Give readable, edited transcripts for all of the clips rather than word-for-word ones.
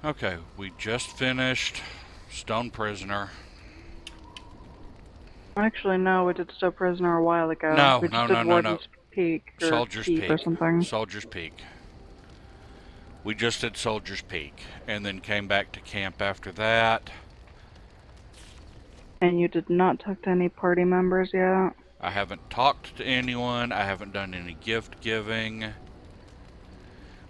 Okay, we just finished Stone Prisoner. Actually, no, we did Stone Prisoner a while ago. No, We just no, did no, no, no. Warden's Peak or Soldier's Keep or Peak. something. Soldier's Peak. We just did Soldier's Peak, and then came back to camp after that. And you did not talk to any party members yet? I haven't talked to anyone. I haven't done any gift giving.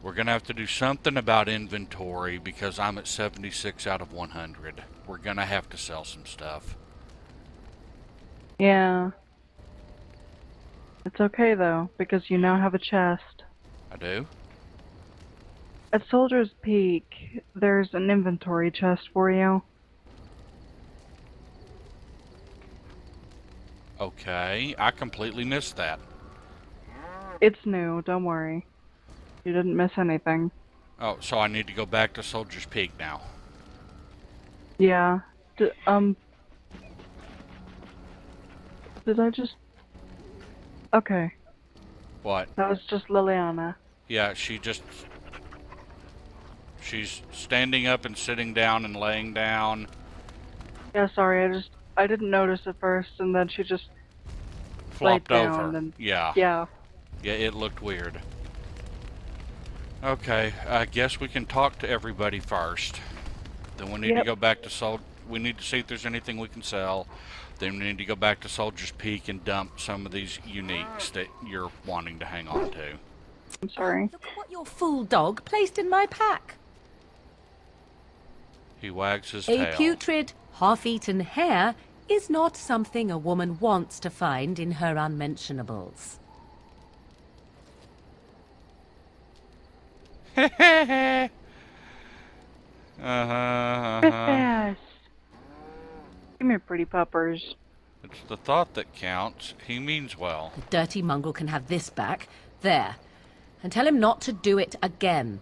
We're going to have to do something about inventory because I'm at 76 out of 100. We're going to have to sell some stuff. Yeah. It's okay though, because you now have a chest. I do? At Soldier's Peak, there's an inventory chest for you. Okay, I completely missed that. It's new, don't worry. You didn't miss anything. Oh, so I need to go back to Soldier's Peak now. Yeah. Did I just... Okay. What? That was just Liliana. Yeah, she's standing up and sitting down and laying down. Yeah, sorry, I didn't notice at first, and then she just Flopped laid down, over. and Yeah. yeah. Yeah, it looked weird. Okay, I guess we can talk to everybody first. Then we need to go back to we need to see if there's anything we can sell. Then we need to go back to Soldier's Peak and dump some of these uniques that you're wanting to hang on to. I'm sorry. Look at what your fool dog placed in my pack. He wags his tail. A putrid, half-eaten hare is not something a woman wants to find in her unmentionables. Uh-huh. Yes. Come here, pretty puppers. It's the thought that counts. He means well. The dirty mongrel can have this back. There. And tell him not to do it again.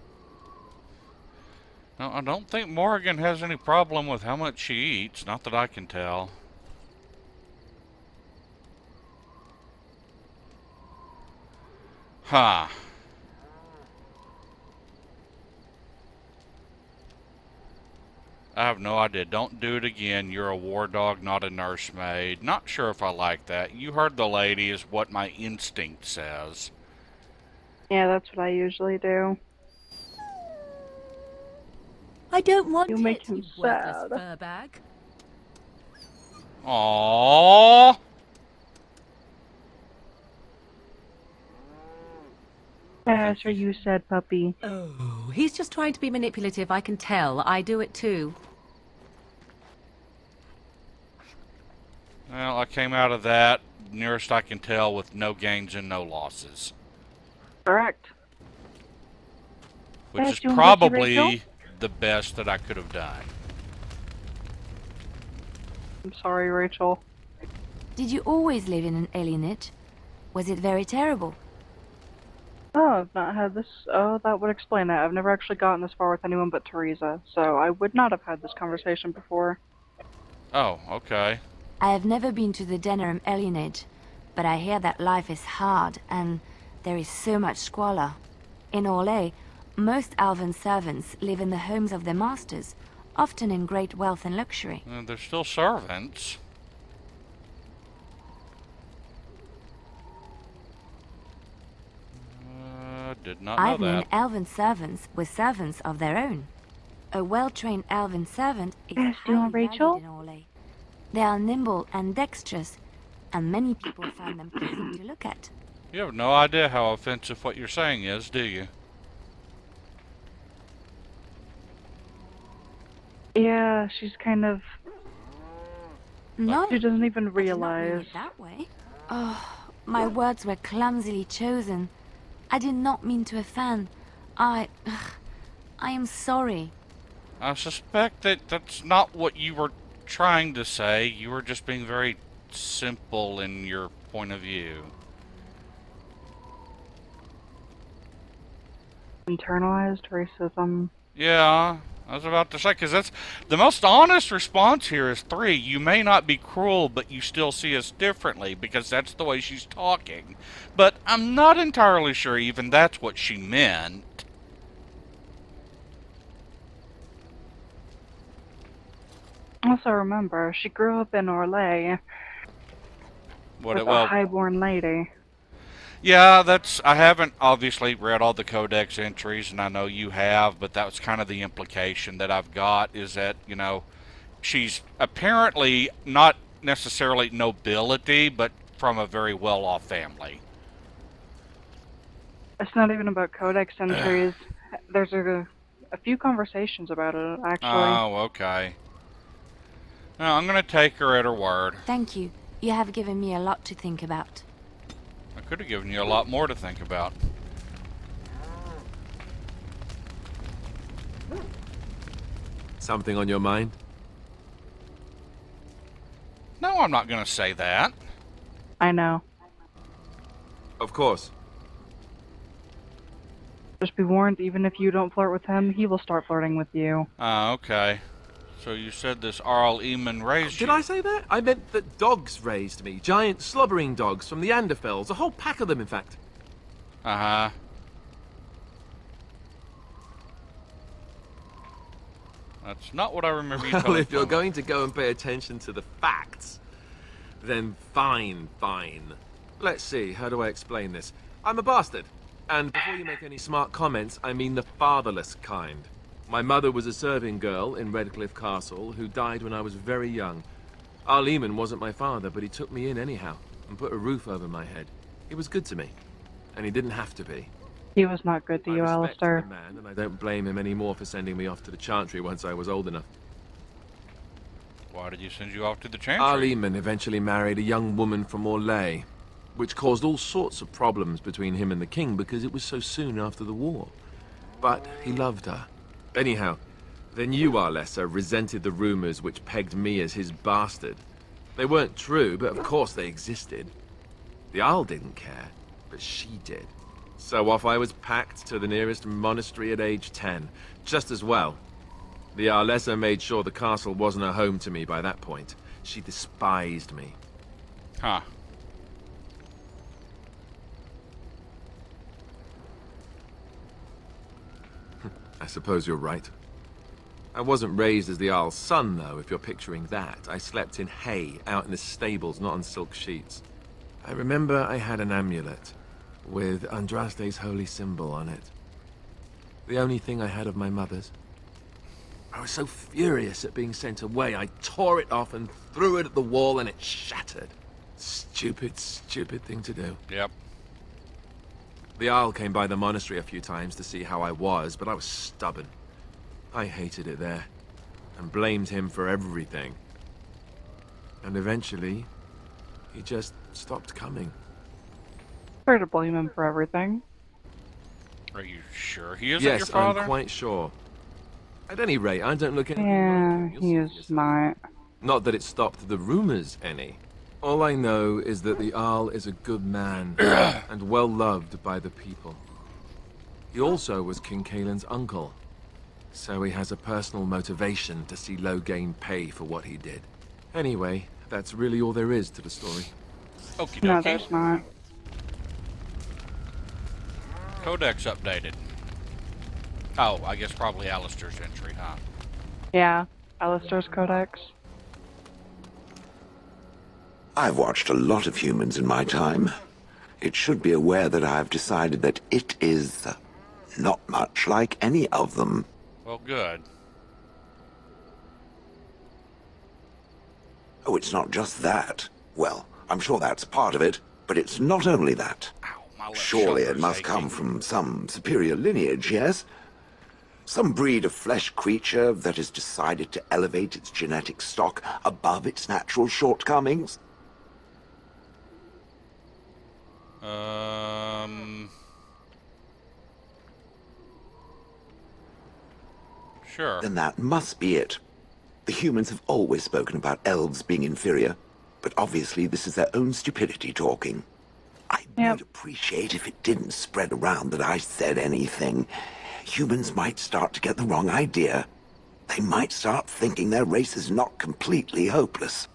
No, I don't think Morrigan has any problem with how much she eats. Not that I can tell. Huh. I have no idea. Don't do it again. You're a war dog, not a nursemaid. Not sure if I like that. You heard the lady is what my instinct says. Yeah, that's what I usually do. I don't want You make him you worthless sad. fur bag. Aww. That's what you said, puppy. Oh, he's just trying to be manipulative, I can tell. I do it too. Well, I came out of that, nearest I can tell, with no gains and no losses. Correct. Which Yes, is you want to get you, probably Rachel? the best that I could have done. I'm sorry, Rachel. Did you always live in an alienage? Was it very terrible? Oh, I've not had this. Oh, that would explain it. I've never actually gotten this far with anyone but Teresa, so I would not have had this conversation before. Oh, okay. I have never been to the Denerim alienage, but I hear that life is hard and there is so much squalor. In Orlais, most elven servants live in the homes of their masters, often in great wealth and luxury. They're still servants. Did not know I've known that. elven servants with servants of their own. A well-trained elven servant is Yes, do you want highly Rachel? valued in Orlais. They are nimble and dexterous, and many people find them pleasing to look at. You have no idea how offensive what you're saying is, do you? Yeah, she's kind of... No, She doesn't even I did not mean realize. it that way. Oh, my words were clumsily chosen. I did not mean to offend. I am sorry. I suspect that that's not what you were trying to say. You were just being very simple in your point of view. Internalized racism. Yeah, I was about to say, because that's the most honest response here is 3. You may not be cruel, but you still see us differently, because that's the way she's talking. But I'm not entirely sure even that's what she meant. Also, remember, she grew up in Orlais with a highborn lady. Yeah, I haven't obviously read all the codex entries, and I know you have, but that was kind of the implication that I've got, is that, she's apparently not necessarily nobility, but from a very well-off family. It's not even about codex entries. There's a few conversations about it, actually. Oh, okay. No, I'm going to take her at her word. Thank you. You have given me a lot to think about. I could have given you a lot more to think about. Something on your mind? No, I'm not going to say that. I know. Of course. Just be warned, even if you don't flirt with him, he will start flirting with you. Okay. So you said this Arl Eamon raised you. Did I say that? I meant that dogs raised me. Giant slobbering dogs from the Anderfels. A whole pack of them, in fact. Uh-huh. That's not what I remember you telling Well, me. if you're going to go and pay attention to the facts, then fine. Let's see, how do I explain this? I'm a bastard. And before you make any smart comments, I mean the fatherless kind. My mother was a serving girl in Redcliffe Castle who died when I was very young. Arl Eamon wasn't my father, but he took me in anyhow and put a roof over my head. He was good to me, and he didn't have to be. He was not good to you, I respect Alistair. the man, and I don't blame him anymore for sending me off to the Chantry once I was old enough. Why did you send you off to the Chantry? Arl Eamon eventually married a young woman from Orlais, which caused all sorts of problems between him and the king because it was so soon after the war. But he loved her. Anyhow, then you, Arlessa, resented the rumors which pegged me as his bastard. They weren't true, but of course they existed. The Arl didn't care, but she did. So off I was packed to the nearest monastery at age 10, just as well. The Arlessa made sure the castle wasn't a home to me by that point. She despised me. Huh. I suppose you're right. I wasn't raised as the Arl's son, though, if you're picturing that. I slept in hay, out in the stables, not on silk sheets. I remember I had an amulet, with Andraste's holy symbol on it. The only thing I had of my mother's. I was so furious at being sent away, I tore it off and threw it at the wall, and it shattered. Stupid thing to do. Yep. The Arl came by the monastery a few times to see how I was, but I was stubborn. I hated it there, and blamed him for everything. And eventually, he just stopped coming. Fair to blame him for everything. Are you sure he isn't Yes, your father? I'm quite sure. At any rate, I don't look anything Yeah, like him. he You'll is see yourself. not. Not that it stopped the rumors any. All I know is that the Arl is a good man, and well loved by the people. He also was King Kaelin's uncle, so he has a personal motivation to see Loghain pay for what he did. Anyway, that's really all there is to the story. Okie No, dokie. there's not. Codex updated. Oh, I guess probably Alistair's entry, huh? Yeah, Alistair's Codex. I've watched a lot of humans in my time. It should be aware that I've decided that it is not much like any of them. Well, good. Oh, it's not just that. Well, I'm sure that's part of it, but it's not only that. Ow, my left Surely it shoulder's must aching. come from some superior lineage, yes? Some breed of flesh creature that has decided to elevate its genetic stock above its natural shortcomings? Sure. Then that must be it. The humans have always spoken about elves being inferior, but obviously this is their own stupidity talking. I would appreciate if it didn't spread around that I said anything. Humans might start to get the wrong idea. They might start thinking their race is not completely hopeless.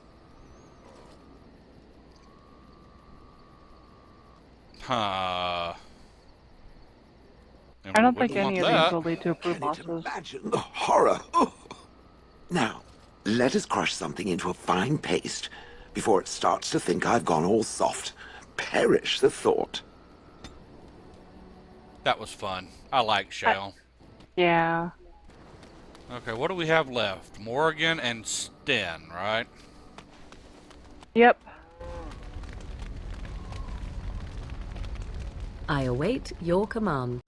Huh. And I we don't think wouldn't any of want these that. will lead to approved Can it bosses. imagine the horror? Oh. Now, let us crush something into a fine paste before it starts to think I've gone all soft. Perish the thought. That was fun. I like Shell. Yeah. Okay, what do we have left? Morgan and Sten, right? Yep. I await your command.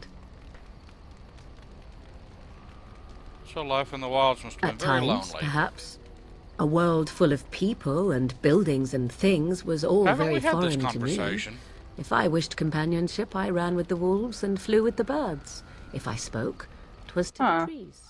So life in the wilds must have At been very times, lonely. perhaps. A world full of people and buildings and things was all Haven't very we had this foreign to me. conversation? If I wished companionship, I ran with the wolves and flew with the birds. If I spoke, 'twas to the trees.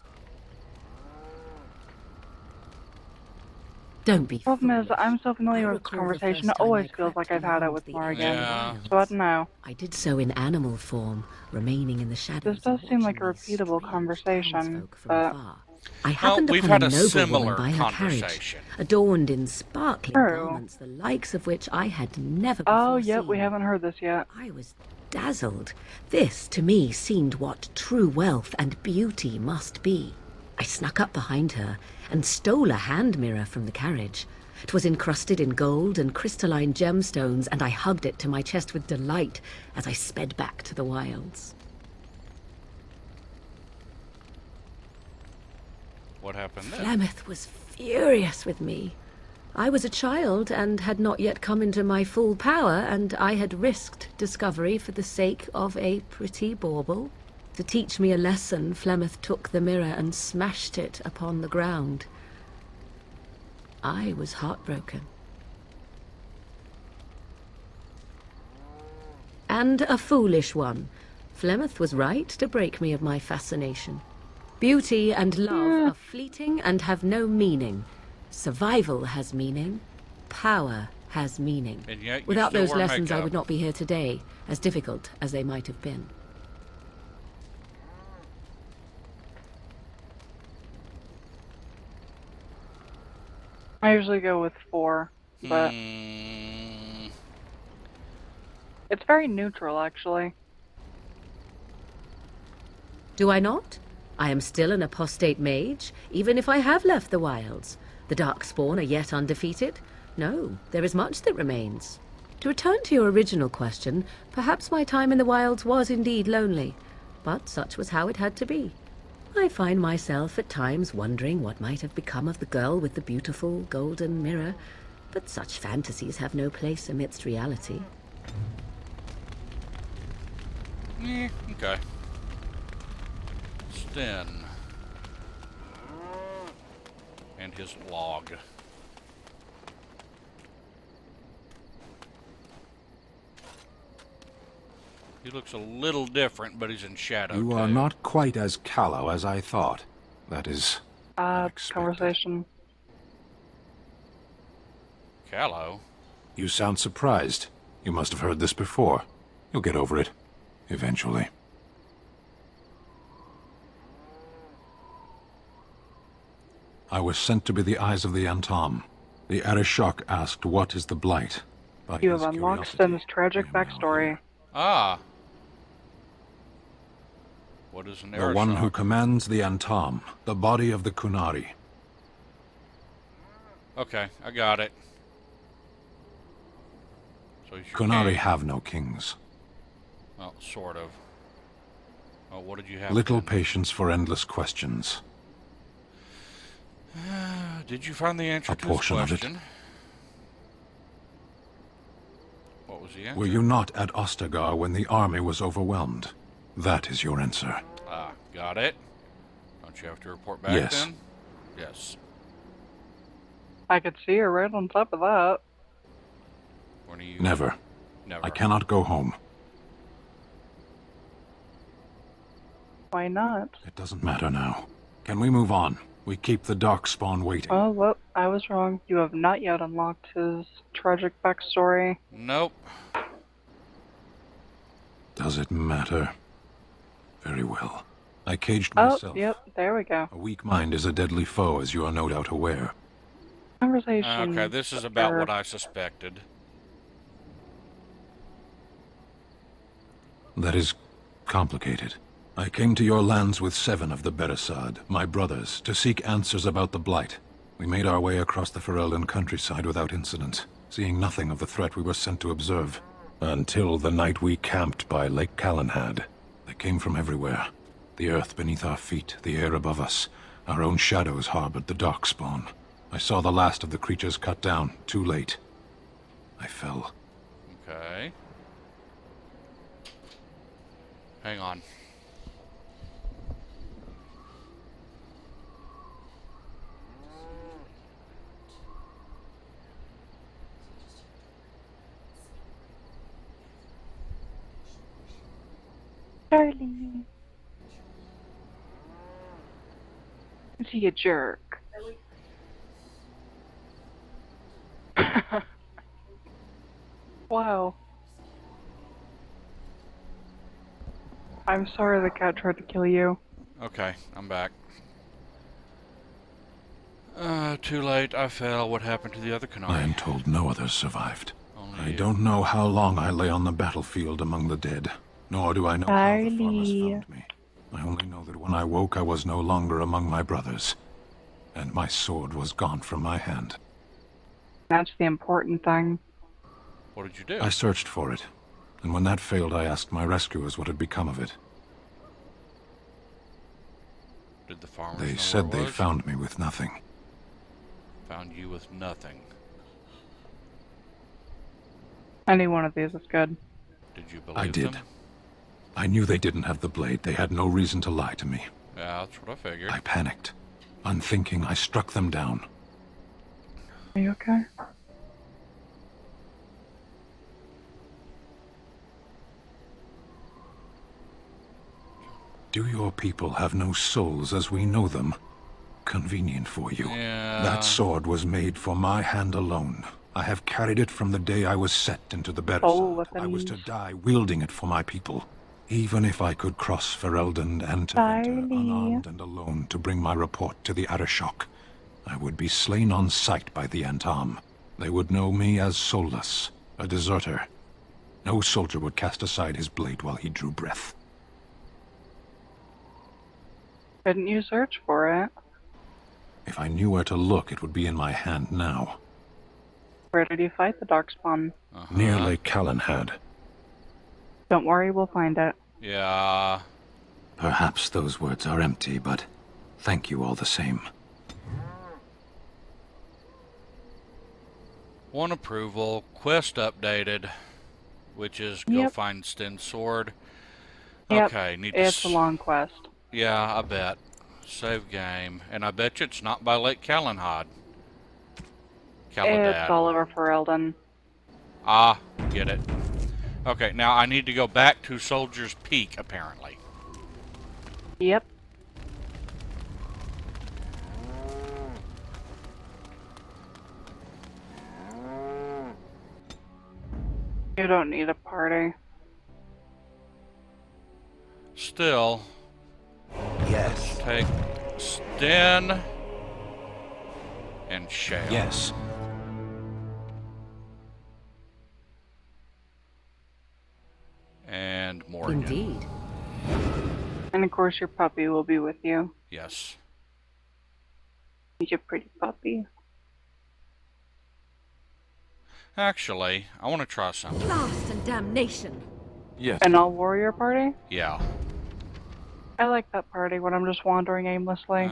Don't be Problem is, foolish. I'm so I familiar with this recall the conversation, first it time I always feels crept like I've had it around with the Morgan. Yeah. Wilds. So I don't know. I did so in animal form, remaining in the shadows. This does and seem like a watching these repeatable strange conversation, townsfolk from but... afar. I happened we've upon had a a noble similar woman by her carriage, conversation. adorned in sparkling True. garments, the likes of which I had never before Oh, yep, seen. we haven't heard this yet. I was dazzled. This, to me, seemed what true wealth and beauty must be. I snuck up behind her and stole a hand mirror from the carriage. 'Twas encrusted in gold and crystalline gemstones, and I hugged it to my chest with delight as I sped back to the wilds. What happened then? Flemeth was furious with me. I was a child and had not yet come into my full power, and I had risked discovery for the sake of a pretty bauble. To teach me a lesson, Flemeth took the mirror and smashed it upon the ground. I was heartbroken. And a foolish one. Flemeth was right to break me of my fascination. Beauty and love are fleeting and have no meaning. Survival has meaning. Power has meaning. And yet you Without still those wear lessons, I makeup. would not be here today, as difficult as they might have been. I usually go with 4, but it's very neutral, actually. Do I not? I am still an apostate mage, even if I have left the wilds. The Darkspawn are yet undefeated? No, there is much that remains. To return to your original question, perhaps my time in the wilds was indeed lonely, but such was how it had to be. I find myself at times wondering what might have become of the girl with the beautiful golden mirror, but such fantasies have no place amidst reality. Okay. Sten. And his log. He looks a little different, but he's in shadow. You are too. not quite as callow as I thought. That is unexpected. Conversation. Callow. You sound surprised. You must have heard this before. You'll get over it. Eventually. I was sent to be the eyes of the Antam. The Arishok asked what is the Blight. By You his have unlocked curiosity, Sten's tragic I am now backstory. here. Ah. What is an The one who Arishok? commands the Antam, the body of the Kunari. Okay, I got it. So he's your Kunari king. have no kings. Well, sort of. Oh, what did you have? Little then? patience for endless questions. Did you find the answer A to his portion of it. question? What was the answer? Were you not at Ostegar when the army was overwhelmed? That is your answer. Ah, got it. Don't you have to report back Yes. then? Yes. I could see her right on top of that. When are you? Never. Never. I cannot go home. Why not? It doesn't matter now. Can we move on? We keep the Darkspawn waiting. Oh, well, I was wrong. You have not yet unlocked his tragic backstory. Nope. Does it matter? Very well. I caged Oh, myself. yep, there we go. A weak mind is a deadly foe, as you are no doubt aware. Conversation. Okay, this is about what I suspected. That is complicated. I came to your lands with 7 of the Beresad, my brothers, to seek answers about the Blight. We made our way across the Ferelden countryside without incident, seeing nothing of the threat we were sent to observe. Until the night we camped by Lake Calenhad. They came from everywhere. The earth beneath our feet, the air above us. Our own shadows harbored the darkspawn. I saw the last of the creatures cut down, too late. I fell. Okay. Hang on. Charlie. Is he a jerk? Wow. I'm sorry the cat tried to kill you. Okay, I'm back. Too late. I fell. What happened to the other Canary? I am told no others survived. Only I you. don't know how long I lay on the battlefield among the dead, nor do I know how the farmers Charlie. found me. I only know that when I woke I was no longer among my brothers, and my sword was gone from my hand. That's the important thing. What did you do? I searched for it, and when that failed I asked my rescuers what had become of it. Did the farmers They know said where it they was? found me with nothing. Found you with nothing. Any one of these is good. Did you believe I did. them? I knew they didn't have the blade. They had no reason to lie to me. Yeah, that's what I figured. I panicked. Unthinking, I struck them down. Are you okay? Do your people have no souls as we know them? Convenient for you. Yeah. That sword was made for my hand alone. I have carried it from the day I was set into the Beresard. I was to die wielding it for my people. Even if I could cross Ferelden and Teventer unarmed and alone to bring my report to the Arishok, I would be slain on sight by the Antam. They would know me as soulless, a deserter. No soldier would cast aside his blade while he drew breath. Couldn't you search for it? If I knew where to look, it would be in my hand now. Where did you fight the Darkspawn? Near Lake Calenhad. Don't worry, we'll find it. Yeah. Perhaps those words are empty, but thank you all the same. One approval. Quest updated. Which is go Yep. find Sten's sword. Yep, Okay, need to it's a long quest. Yeah, I bet. Save game. And I bet you it's not by Lake Calenhad. Caledad. It's all over Ferelden. Ah, get it. Okay, now I need to go back to Soldier's Peak, apparently. Yep. You don't need a party. Still, Yes. take Sten and Shale. Yes. And Morgan. Indeed. And of course your puppy will be with you. Yes. He's a pretty puppy. Actually, I want to try something. Blast and damnation. Yes. An all-warrior party? Yeah. I like that party when I'm just wandering aimlessly.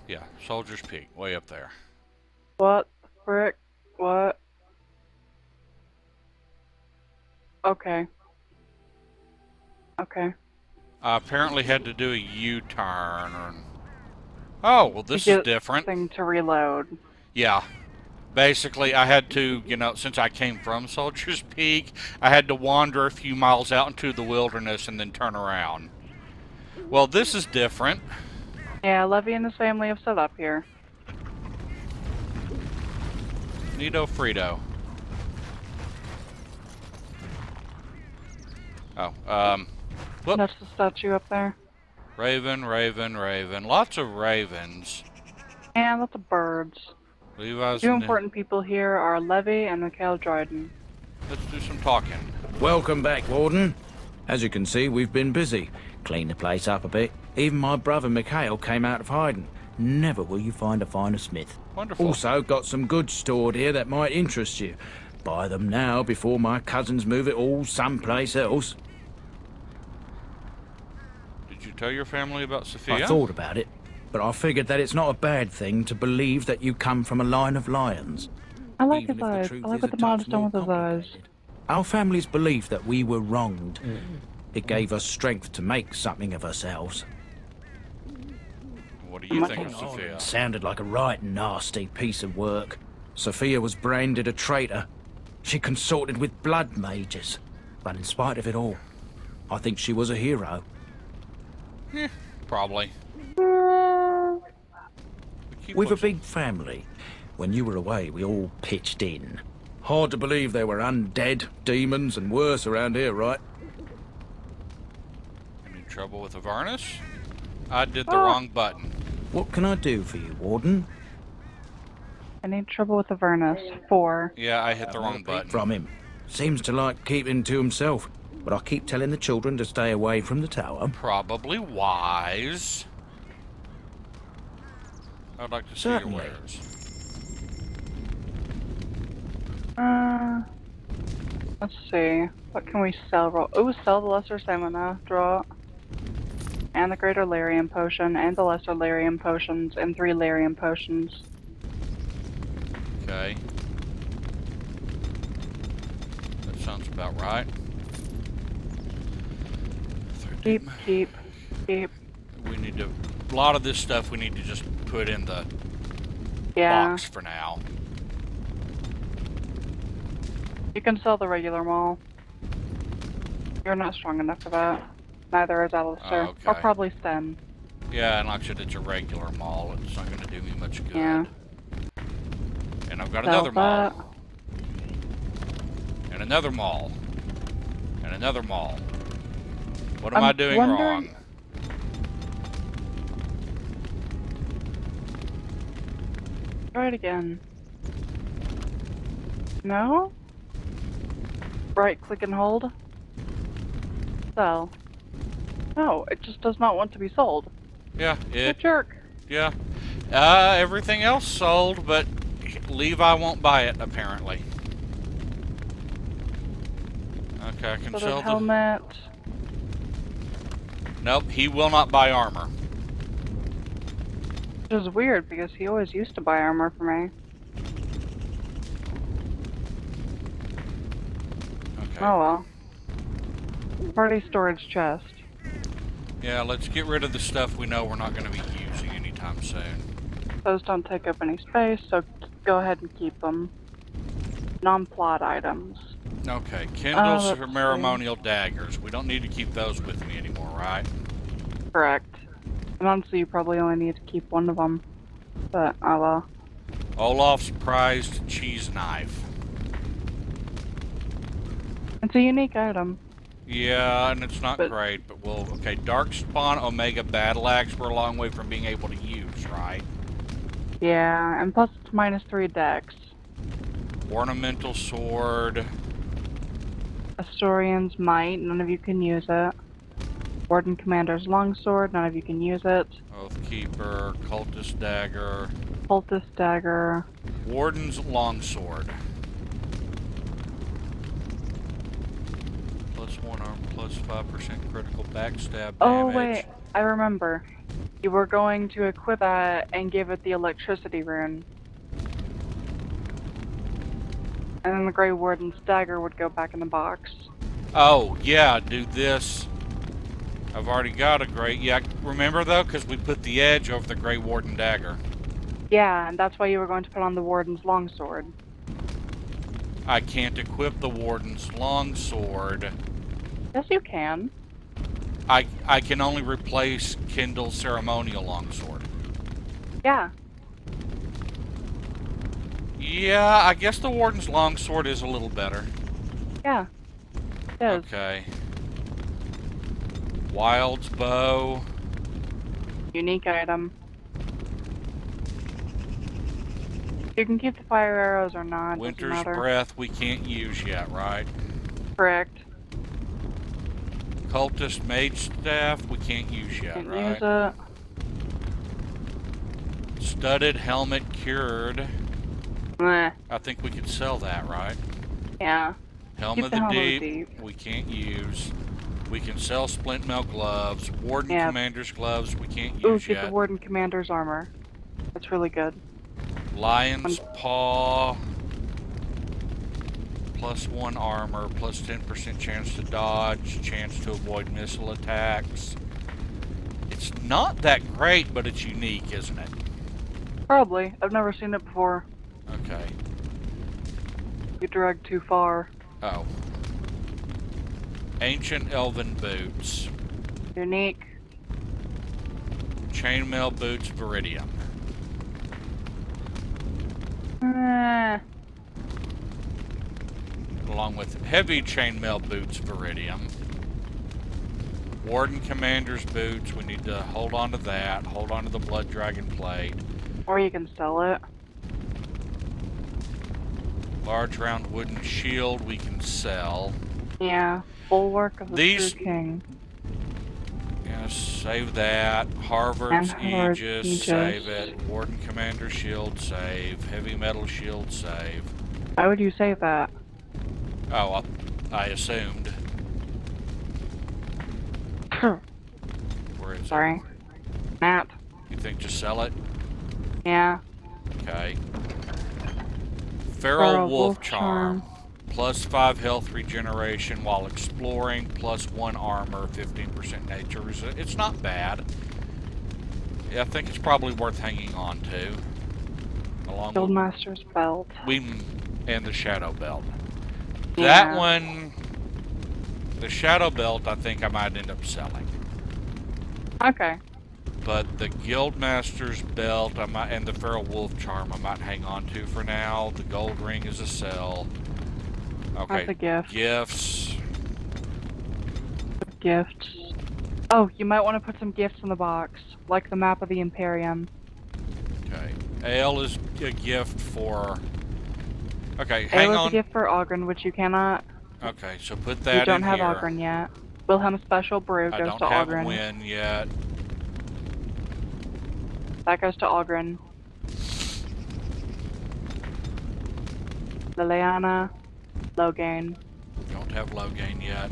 Yeah, Soldier's Peak, way up there. What the frick? What? Okay. Okay. I apparently had to do a U-turn. Oh, well, this You is get different. Thing to reload. Yeah. Basically, I had to, since I came from Soldier's Peak, I had to wander a few miles out into the wilderness and then turn around. Well, this is different. Yeah, Levy and his family have set up here. Nito Frito. Oh, whoop. That's the statue up there. Raven, Raven, Raven. Lots of ravens. And lots of birds. Levi's Two and important people here are Levy and Mikhail Dryden. Let's do some talking. Welcome back, Warden. As you can see, we've been busy. Cleaned the place up a bit. Even my brother Mikhail came out of hiding. never will you find a finer smith. Wonderful. Also, got some goods stored here that might interest you. Buy them now before my cousins move it all someplace else. Did you tell your family about Sophia? I thought about it, but I figured that it's not a bad thing to believe that you come from a line of lions. I like Even his if the eyes. truth I like is what a the mod's touch done more with his eyes. complicated. Our family's belief that we were wronged. It gave us strength to make something of ourselves. What do you think of Sophia? Sounded like a right nasty piece of work. Sophia was branded a traitor. She consorted with blood mages. But in spite of it all, I think she was a hero. Probably. With a big family. When you were away, we all pitched in. Hard to believe there were undead, demons, and worse around here, right? Any trouble with Avernus? I did the wrong button. What can I do for you, Warden? I need trouble with Avernus. 4. Yeah, I hit the wrong button. From him. Seems to like keeping to himself. But I keep telling the children to stay away from the tower. Probably wise. I'd like to see your Certainly. wares. Let's see. What can we sell? Oh, sell the Lesser Stamina. Draw. And the Greater Larian Potion, and the Lesser Larian Potions, and 3 Larian Potions. Okay. That sounds about right. Keep. We need to... A lot of this stuff we need to just put in the box for now. You can sell the regular mall. You're not strong enough for that. Neither is Alistair. Okay. Or probably Sten. Yeah, and like I said, it's a regular mall. It's not going to do me much good. Yeah. And I've got Sell another that. mall. And another mall. And another mall. What am I doing wrong? Try it again. No? Right click and hold. Sell. No, it just does not want to be sold. Yeah, Good jerk. Yeah. Everything else sold, but Levi won't buy it, apparently. Okay, I can So sell the helmet. Nope, he will not buy armor. Which is weird because he always used to buy armor for me. Okay. Oh well. Party storage chest. Yeah, let's get rid of the stuff we know we're not going to be using anytime soon. Those don't take up any space, so go ahead and keep them. Non-plot items. Okay, Kindle's let's ceremonial daggers. We don't need to keep those with me anymore, right? Correct. And honestly, you probably only need to keep one of them. But, oh well. Olaf's prized cheese knife. It's a unique item. Yeah, and it's not But- great, but we'll... Okay, Darkspawn Omega Battle Axe we're a long way from being able to use, right? Yeah, and plus it's -3 dex. Ornamental Sword. Astorian's Might, none of you can use it. Warden Commander's Longsword, none of you can use it. Oathkeeper. Cultist Dagger. Cultist Dagger. Warden's Longsword. +1 arm, +5% critical backstab damage. Oh wait, I remember. You were going to equip that and give it the electricity rune. And then the Grey Warden's dagger would go back in the box. Oh, yeah, do this. I've already got a Grey... Yeah, remember though? Because we put the edge over the Grey Warden dagger. Yeah, and that's why you were going to put on the Warden's Longsword. I can't equip the Warden's Longsword. Yes, you can. I can only replace Kindle's ceremonial longsword. Yeah. Yeah, I guess the Warden's longsword is a little better. Yeah. It is. Okay. Wild's bow. Unique item. You can keep the fire arrows or not. Winter's doesn't matter. breath we can't use yet, right? Correct. Cultist mage staff we can't use yet, Can't right? use it. Studded helmet cured. Meh. I think we could sell that, right? Yeah. Helm Keep of the the Helm of the Deep, Deep. we can't use. We can sell splint mail gloves. Warden Yeah. Commander's gloves, we can't Ooh, use get the yet. Warden Commander's armor. That's really good. Lion's Paw. +1 armor, plus 10% chance to dodge, chance to avoid missile attacks. It's not that great, but it's unique, isn't it? Probably. I've never seen it before. Okay. You dragged too far. Oh. Ancient Elven Boots. Unique. Chainmail Boots Viridium. Along with Heavy Chainmail Boots Viridium. Warden Commander's Boots, we need to hold on to that. Hold on to the Blood Dragon Plate. Or you can sell it. Large round wooden shield we can sell. Yeah. Bulwark of the These- True King. Yeah, save that. Harvard's And Harvard's Aegis, Aegis. save it. Warden Commander Shield, save. Heavy Metal Shield, save. Why would you say that? Oh, I assumed. Where is Sorry. Matt. it? You think just sell it? Yeah. Okay. Feral Wolf Charm. +5 health regeneration while exploring, +1 armor, 15% nature. It's not bad. Yeah, I think it's probably worth hanging on to. Along with Guildmaster's Belt. and the Shadow Belt. Yeah. That one, the Shadow Belt, I think I might end up selling. Okay. But the Guildmaster's Belt and the Feral Wolf Charm I might hang on to for now. The Gold Ring is a sell. Okay. That's a gift. Gifts. Gifts. Oh, you might want to put some gifts in the box, like the map of the Imperium. Okay. Ale is a gift for... Okay, hang Ale is on. a gift for Ogren, which you cannot. Okay, so put that in You don't have here. Ogren yet. Wilhelm's Special Brew I goes don't to have Ogren. Win yet. That goes to Ogren. Liliana. Logain. Don't have Logain yet.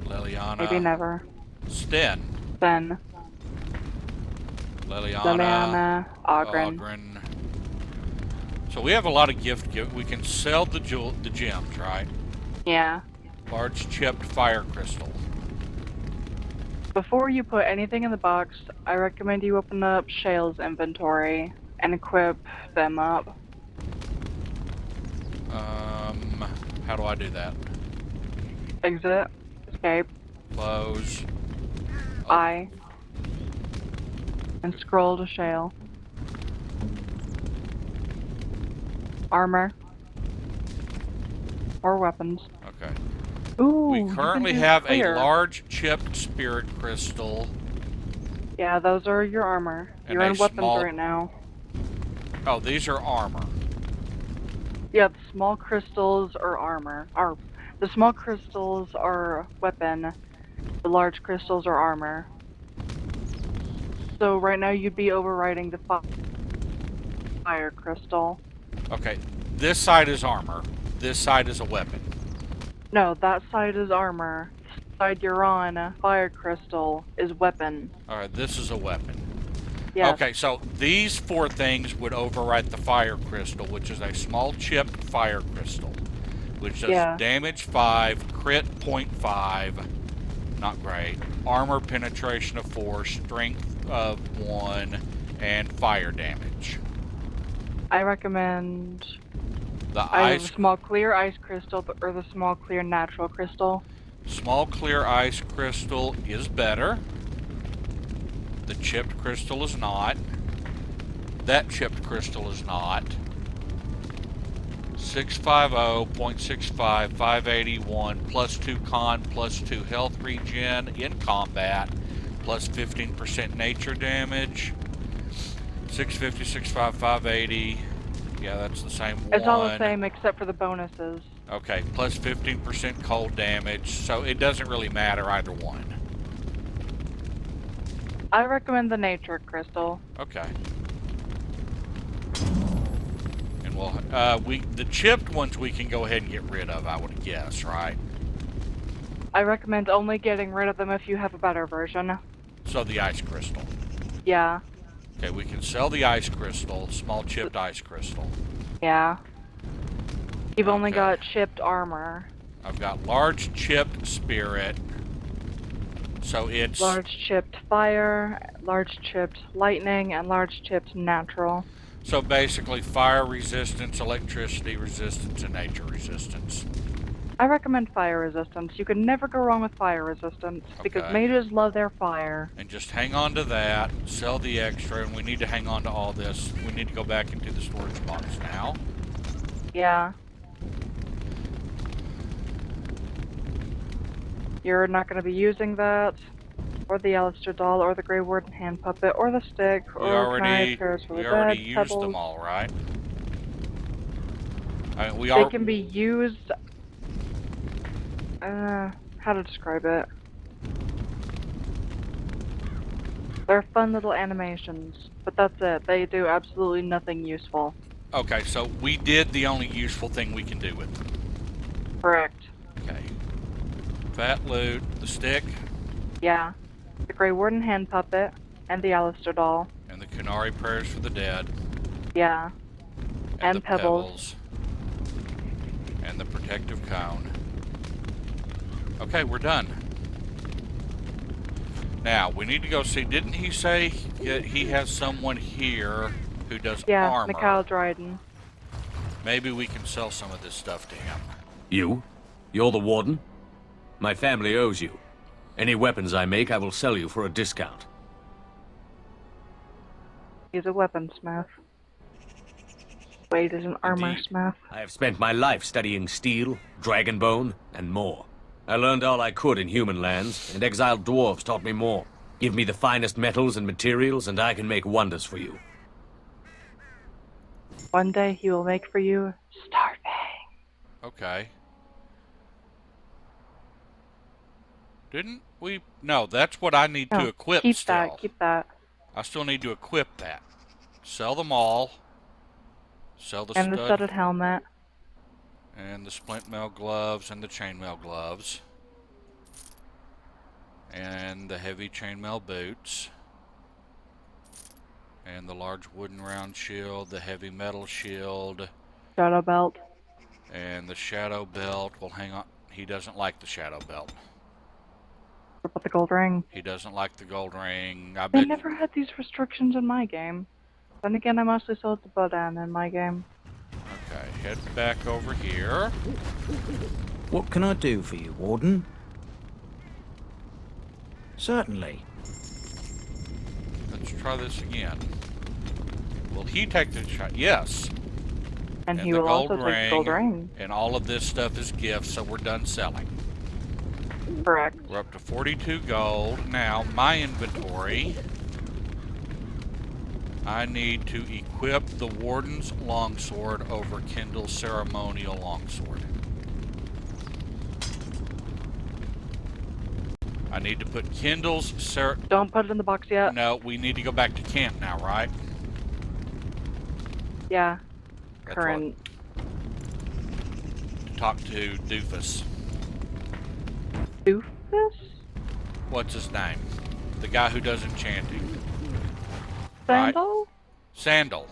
Liliana. Maybe never. Sten. Then. Liliana. Ogren. Ogren. So we have a lot of we can sell the gems, right? Yeah. Large chipped fire crystal. Before you put anything in the box, I recommend you open up Shale's inventory and equip them up. How do I do that? Exit. Escape. Close. I. And scroll to Shale. Armor. Or weapons. Okay. Ooh, We you can currently do have clear. a large chipped spirit crystal. Yeah, those are your armor. And You're a in weapons small- right now. Oh, these are armor. Yeah, the small crystals are armor. The small crystals are weapon. The large crystals are armor. So right now you'd be overriding the fire crystal. Okay, this side is armor. This side is a weapon. No, that side is armor. The side you're on, fire crystal, is weapon. Alright, this is a weapon. Yes. Okay, so these 4 things would overwrite the fire crystal, which is a small chipped fire crystal, which does damage 5, crit 0.5, not great, armor penetration of 4, strength of 1, and fire damage. I recommend The either the ice, small clear ice crystal or the small clear natural crystal. small clear ice crystal is better. The chipped crystal is not. That chipped crystal is not. 650.65, 581, +2 con, +2 health regen in combat, plus 15% nature damage. 650, 655, 580. Yeah, that's the same one. It's all the same except for the bonuses. Okay, plus 15% cold damage, so it doesn't really matter either one. I recommend the nature crystal. Okay. well, the chipped ones we can go ahead and get rid of, I would guess, right? I recommend only getting rid of them if you have a better version. So the ice crystal. Yeah. Okay, we can sell the ice crystal, small chipped ice crystal. Yeah. You've only Okay. got chipped armor. I've got large chipped spirit. So it's... Large chipped fire, large chipped lightning, and large chipped natural. So basically fire resistance, electricity resistance, and nature resistance. I recommend fire resistance. You can never go wrong with fire resistance, because Okay. mages love their fire. And just hang on to that, sell the extra, and we need to hang on to all this. We need to go back into the storage box now. Yeah. You're not going to be using that, or the Alistair doll, or the Grey Warden hand puppet, or the stick, We or already bed, used pebbles. them all, right? I mean, They can be used... how to describe it? They're fun little animations, but that's it. They do absolutely nothing useful. Okay, so we did the only useful thing we can do with them. Correct. Okay. Fat loot, the stick, Yeah. The Grey Warden hand puppet, and the Alistair doll. and the Korcari prayers for the dead. Yeah. And the pebbles. And the protective cone. Okay, we're done. Now, we need to go see, didn't he say that he has someone here who does Yeah, armor? Mikhail Dryden. Maybe we can sell some of this stuff to him. You? You're the warden? My family owes you. Any weapons I make, I will sell you for a discount. He's a weaponsmith. Wade is an armor Indeed. smith. I have spent my life studying steel, dragonbone, and more. I learned all I could in human lands, and exiled dwarves taught me more. Give me the finest metals and materials, and I can make wonders for you. One day he will make for you starving. Okay. Didn't we? No, that's what I need to No, equip keep still. that, keep that. I still need to equip that. Sell them all. Sell the And the stud studded helmet. and the splint mail gloves and the chainmail gloves. And the heavy chainmail boots. And the large wooden round shield, the heavy metal shield, Shadow belt. and the shadow belt. Well, hang on. He doesn't like the shadow belt. What about the gold ring? He doesn't like the gold ring. I They bet. never had these restrictions in my game. Then again, I mostly sold the Bodan in my game. Okay, head back over here. What can I do for you, Warden? Certainly. Let's try this again. Will he take the shot? Yes. And he the will also gold take the gold ring. And all of this stuff is gifts, so we're done selling. Correct. We're up to 42 gold. Now, my inventory. I need to equip the Warden's longsword over Kendall's ceremonial longsword. I need to put Kendall's Don't put it in the box yet. No, we need to go back to camp now, right? Yeah. That's Current. To talk to Doofus. Doofus? What's his name? The guy who does enchanting. Sandal? Sandal.